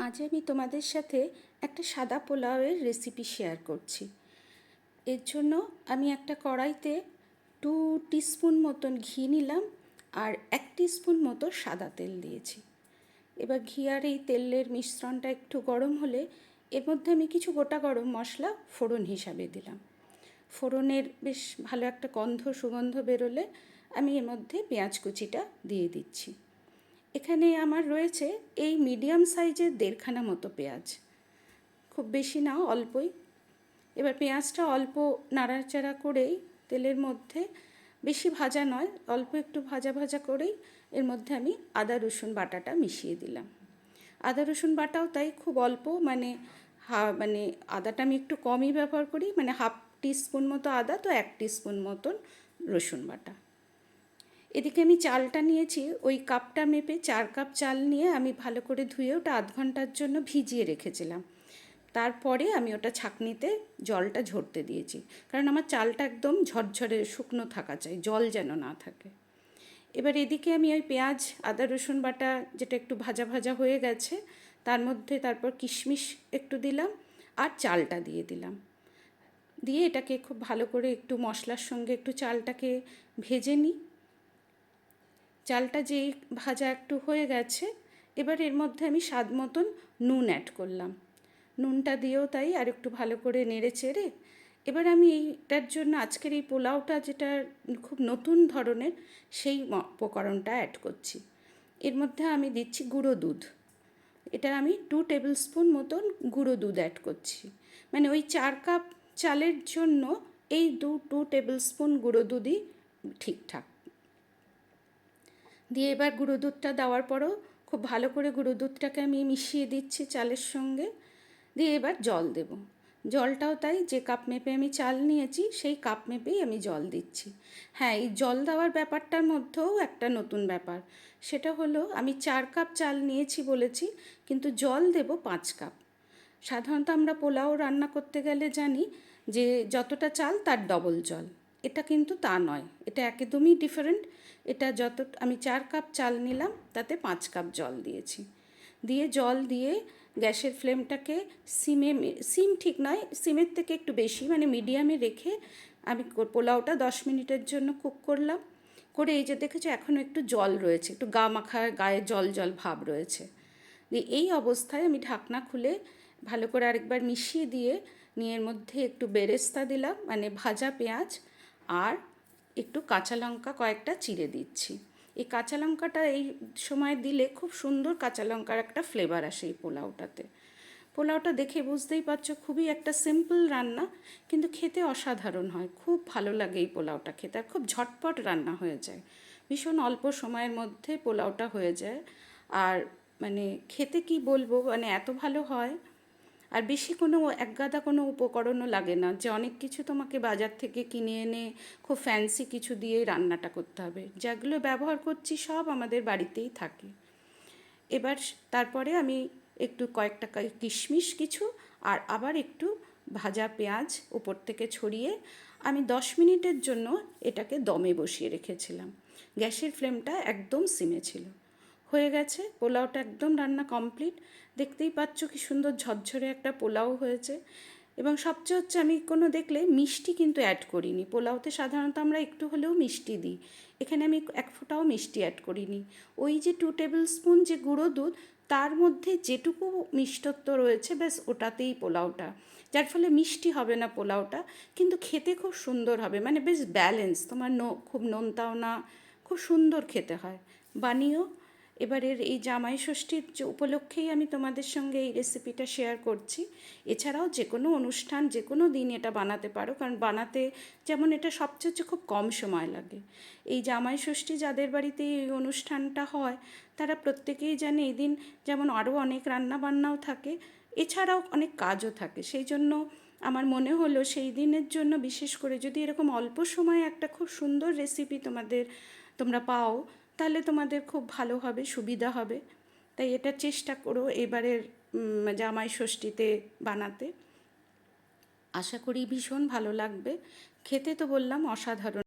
আজ আমি তোমাদের সাথে একটা সাদা পোলাওয়ের রেসিপি শেয়ার করছি। এর জন্য আমি একটা কড়াইতে 2 টিস্পুন মতন ঘি নিলাম আর 1 টিস্পুন মতো সাদা তেল দিয়েছি। এবার ঘি আর এই তেলের মিশ্রণটা একটু গরম হলে এর মধ্যে আমি কিছু গোটা গরম মশলা ফোড়ন হিসাবে দিলাম। ফোড়নের বেশ ভালো একটা সুগন্ধ বেরোলে আমি এর মধ্যে পেঁয়াজ কুচিটা দিয়ে দিচ্ছি। এখানে আমার রয়েছে এই মিডিয়াম সাইজের 1.5খানা মতো পেঁয়াজ, খুব বেশি না, অল্পই। এবার পেঁয়াজটা অল্প নাড়াচাড়া করেই তেলের মধ্যে, বেশি ভাজা নয়, অল্প একটু ভাজা ভাজা করেই এর মধ্যে আমি আদা রসুন বাটাটা মিশিয়ে দিলাম। আদা রসুন বাটাও তাই খুব অল্প, মানে আদাটা আমি একটু কমই ব্যবহার করি, মানে 1/2 টিস্পুন মতো আদা, তো 1 টিস্পুন মতন রসুন বাটা। এদিকে আমি চালটা নিয়েছি, ওই কাপটা মেপে 4 কাপ চাল নিয়ে আমি ভালো করে ধুয়ে ওটা আধ ঘন্টার জন্য ভিজিয়ে রেখেছিলাম। তারপরে আমি ওটা ছাঁকনিতে জলটা ঝরতে দিয়েছি, কারণ আমার চালটা একদম ঝরঝরে শুকনো থাকা চাই, জল যেন না থাকে। এবার এদিকে আমি ওই পেঁয়াজ আদা রসুন বাটা যেটা একটু ভাজা ভাজা হয়ে গেছে, তার মধ্যে তারপর কিশমিশ একটু দিলাম আর চালটা দিয়ে দিলাম। দিয়ে এটাকে খুব ভালো করে একটু মশলার সঙ্গে একটু চালটাকে ভেজে নিই। চালটা যেই ভাজা একটু হয়ে গেছে, এবার এর মধ্যে আমি স্বাদ মতন নুন অ্যাড করলাম। নুনটা দিয়েও তাই আর একটু ভালো করে নেড়ে চেড়ে এবার আমি এইটার জন্য আজকের এই পোলাওটা যেটা খুব নতুন ধরনের, সেই উপকরণটা অ্যাড করছি। এর মধ্যে আমি দিচ্ছি গুঁড়ো দুধ। এটা আমি 2 টেবিল স্পুন মতন গুঁড়ো দুধ অ্যাড করছি, মানে ওই 4 কাপ চালের জন্য এই 2 টেবিল স্পুন গুঁড়ো দুধই ঠিকঠাক। দিয়ে এবার গুঁড়ো দুধটা দেওয়ার পরও খুব ভালো করে গুঁড়ো দুধটাকে আমি মিশিয়ে দিচ্ছি চালের সঙ্গে। দিয়ে এবার জল দেব। জলটাও তাই যে কাপ মেপে আমি চাল নিয়েছি সেই কাপ মেপেই আমি জল দিচ্ছি। হ্যাঁ, এই জল দেওয়ার ব্যাপারটার মধ্যেও একটা নতুন ব্যাপার, সেটা হলো আমি 4 কাপ চাল নিয়েছি বলেছি, কিন্তু জল দেব 5 কাপ। সাধারণত আমরা পোলাও রান্না করতে গেলে জানি যে যতটা চাল তার ডবল জল, এটা কিন্তু তা নয়, এটা একদমই ডিফারেন্ট। এটা আমি 4 কাপ চাল নিলাম তাতে 5 কাপ জল দিয়েছি। দিয়ে জল দিয়ে গ্যাসের ফ্লেমটাকে সিম ঠিক নয়, সিমের থেকে একটু বেশি, মানে মিডিয়ামে রেখে আমি পোলাওটা 10 মিনিটের জন্য কুক করলাম। করে এই যে দেখেছো এখনও একটু জল রয়েছে, একটু গা মাখা গায়ে জল জল ভাব রয়েছে। দিয়ে এই অবস্থায় আমি ঢাকনা খুলে ভালো করে আরেকবার মিশিয়ে দিয়ে নিয়ে এর মধ্যে একটু বেরেস্তা দিলাম, মানে ভাজা পেঁয়াজ, আর একটু কাঁচা লঙ্কা কয়েকটা চিড়ে দিচ্ছি। এই কাঁচা লঙ্কাটা এই সময় দিলে খুব সুন্দর কাঁচা লঙ্কার একটা ফ্লেভার আসে এই পোলাওটাতে। পোলাওটা দেখে বুঝতেই পারছো খুবই একটা সিম্পল রান্না, কিন্তু খেতে অসাধারণ হয়, খুব ভালো লাগে এই পোলাওটা খেতে, আর খুব ঝটপট রান্না হয়ে যায়, ভীষণ অল্প সময়ের মধ্যে পোলাওটা হয়ে যায়। আর মানে খেতে কি বলবো, মানে এত ভালো হয়। আর বেশি কোনো একগাদা কোনো উপকরণও লাগে না, যে অনেক কিছু তোমাকে বাজার থেকে কিনে এনে খুব ফ্যান্সি কিছু দিয়ে রান্নাটা করতে হবে। যেগুলো ব্যবহার করছি সব আমাদের বাড়িতেই থাকে। এবার তারপরে আমি একটু কয়েকটা কিশমিশ কিছু আর আবার একটু ভাজা পেঁয়াজ উপর থেকে ছড়িয়ে আমি 10 মিনিটের জন্য এটাকে দমে বসিয়ে রেখেছিলাম। গ্যাসের ফ্লেমটা একদম সিমে ছিল। হয়ে গেছে, পোলাওটা একদম রান্না কমপ্লিট। দেখতেই পাচ্ছ কি সুন্দর ঝরঝরে একটা পোলাও হয়েছে। এবং সবচেয়ে হচ্ছে আমি কোনো দেখলে মিষ্টি কিন্তু অ্যাড করিনি। পোলাওতে সাধারণত আমরা একটু হলেও মিষ্টি দিই, এখানে আমি 1 ফোঁটাও মিষ্টি অ্যাড করিনি। ওই যে 2 টেবিল স্পুন যে গুঁড়ো দুধ, তার মধ্যে যেটুকু মিষ্টত্ব রয়েছে ব্যাস ওটাতেই পোলাওটা, যার ফলে মিষ্টি হবে না পোলাওটা, কিন্তু খেতে খুব সুন্দর হবে, মানে বেশ ব্যালেন্স, তোমার খুব নোনতাও না, খুব সুন্দর খেতে হয়। বানিও। এবারের এই জামাই ষষ্ঠীর উপলক্ষেই আমি তোমাদের সঙ্গে এই রেসিপিটা শেয়ার করছি। এছাড়াও যে কোনো অনুষ্ঠান যে কোনো দিন এটা বানাতে পারো, কারণ বানাতে যেমন এটা সবচেয়ে হচ্ছে খুব কম সময় লাগে। এই জামাই ষষ্ঠী যাদের বাড়িতে এই অনুষ্ঠানটা হয় তারা প্রত্যেকেই জানে এই দিন যেমন আরও অনেক রান্না বান্নাও থাকে, এছাড়াও অনেক কাজও থাকে। সেই জন্য আমার মনে হলো সেই দিনের জন্য বিশেষ করে যদি এরকম অল্প সময়ে একটা খুব সুন্দর রেসিপি তোমরা পাও, তাহলে তোমাদের খুব ভালো হবে, সুবিধা হবে। তাই এটা চেষ্টা করো এবারের জামাই ষষ্ঠীতে বানাতে। আশা করি ভীষণ ভালো লাগবে। খেতে তো বললাম অসাধারণ।